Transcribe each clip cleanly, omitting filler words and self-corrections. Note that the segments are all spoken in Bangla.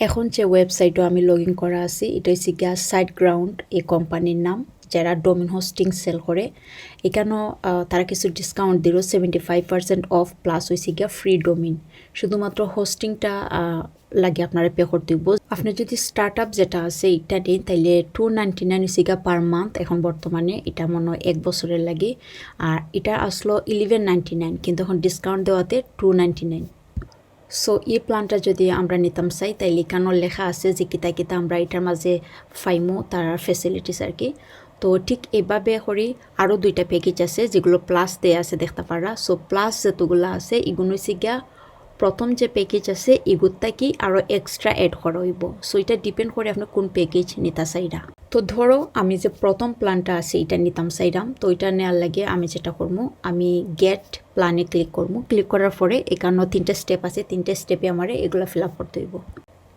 এখন যে ওয়েবসাইটও আমি লগ ইন করা আছি এটা হচ্ছে গিয়া সাইট গ্রাউন্ড এই কোম্পানির নাম, যারা ডোমেন হোস্টিং সেল করে। এখানেও তারা কিছু ডিসকাউন্ট দিল, 75% অফ প্লাস হয়েছে গিয়া ফ্রি ডোমিন। শুধুমাত্র হোস্টিংটা লাগে আপনারা পে করতে হইব। আপনি যদি স্টার্ট আপ যেটা আছে এটা দিন তাইলে 299 হয়েছে গিয়া পার মান্থ। এখন বর্তমানে এটা মনে হয় 1 বছরের লাগে। আর এটা আসলো 1199, কিন্তু এখন ডিসকাউন্ট দেওয়াতে 299। সো এই প্ল্যানটা যদি আমরা নিতাম চাই তাইলে এখানেও লেখা আছে যে কিতা কিতা আমরা এটার মাঝে ফাইমো তার ফেসিলিটিস আর কি। তো ঠিক এভাবে করি আরও 2টা প্যাকেজ আছে যেগুলো প্লাস দেয়া আছে দেখতে পারা। সো প্লাস যেতগুলো আছে এগুলো হচ্ছে গিয়া প্রথম যে প্যাকেজ আছে এগুলোটা কি আরও এক্সট্রা অ্যাড করা হইব। সো এটা ডিপেন্ড করে আপনি কোন প্যাকেজ নিতে চাইরা। তো ধরো আমি যে প্রথম প্ল্যানটা আছে এটা নিতাম চাইরাম, তো এটা নেওয়ার লাগে আমি যেটা করবো, আমি গেট প্ল্যানে ক্লিক করবো। ক্লিক করার পরে এখানে 3টা স্টেপ আছে, 3টে স্টেপে আমার এগুলো ফিল আপ করতে হইব।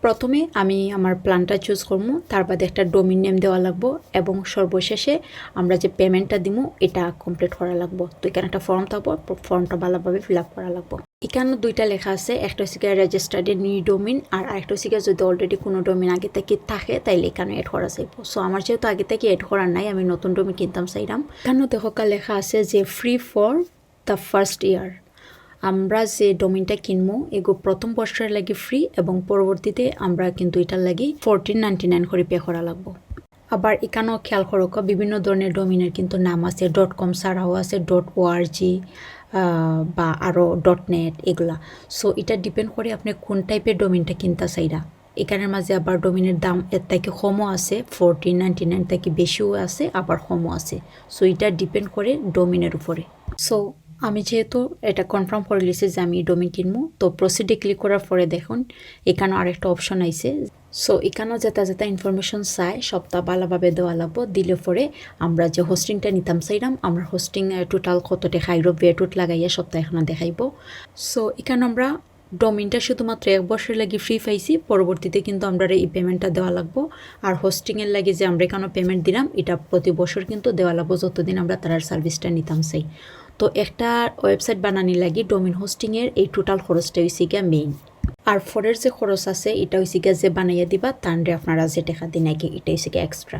প্রথমে আমি আমার প্ল্যানটা চুজ করবো, তার বাদে একটা ডোমিন নেম দেওয়া লাগবো এবং সর্বশেষে আমরা যে পেমেন্টটা দিব এটা কমপ্লিট করা লাগবো। তো এখানে একটা ফর্ম থাকবো, ফর্মটা ভালোভাবে ফিল আপ করা লাগবো। এখানে 2টা লেখা আছে, একটা হচ্ছে রেজিস্টার্ড নিউ ডোমিন আর আরেকটা হচ্ছে যদি অলরেডি কোনো ডোমিন আগে থেকে থাকে তাইলে এখানে অ্যাড করা যাইব। সো আমার যেহেতু আগে থেকে অ্যাড করার নাই, আমি নতুন ডোমিন কিনতাম চাইলাম। এখানেও দেখো লেখা আছে যে free for the first year. আমরা যে ডোমিনটা কিনবো এগো প্রথম বছরের লাগে ফ্রি এবং পরবর্তীতে আমরা কিন্তু এটার লাগে 1499 করে পে করা লাগবো। আবার এখানেও খেয়াল করো বিভিন্ন ধরনের ডোমিনের কিন্তু নাম আছে, .com ছাড়াও আছে .org বা আরও .net এগুলা। সো এটা ডিপেন্ড করে আপনি কোন টাইপের ডোমিনটা কিনতে চাইরা। এখানের মাঝে আবার ডোমিনের দাম এর থেকে কমও আছে, 1499 থেকে বেশিও আছে, আবার কমও আছে। সো এটা ডিপেন্ড করে ডোমিনের উপরে। সো আমি যেহেতু এটা কনফার্ম করে লিছি যে আমি ডোমিন কিনবো, তো প্রসিডে ক্লিক করার পরে দেখুন এখানেও আরেকটা অপশন আইছে। সো এখানেও যেটা ইনফরমেশন চাই সবটা ভালোভাবে দেওয়া লাগবো। দিলে পরে আমরা যে হোস্টিংটা নিতাম চাইলাম, আমরা হোস্টিং টোটাল কত টাকা আইরো বেটুট লাগাইয়া সপ্তাহ এখানে দেখাইব। সো এখানে আমরা ডোমিনটা শুধুমাত্র 1 বছরের লাগে ফ্রি পাইছি, পরবর্তীতে কিন্তু আমরা এই পেমেন্টটা দেওয়া লাগবো। আর হোস্টিংয়ের লাগে যে আমরা এখানে পেমেন্ট দিলাম এটা প্রতি বছর কিন্তু দেওয়া লাগবো যতদিন আমরা তার সার্ভিসটা নিতাম চাই। তো একটা ওয়েবসাইট বানানি লাগে ডোমিন হোস্টিংয়ের এই টোটাল খরচটা হয়েছে গিয়া মেইন। আর ফরের যে খরচ আছে এটা হয়েছে গিয়া যে বানাইয়া দিবা তানরে আপনারা যে টাকা দিন আগে এটা হয়েছে গিয়া এক্সট্রা।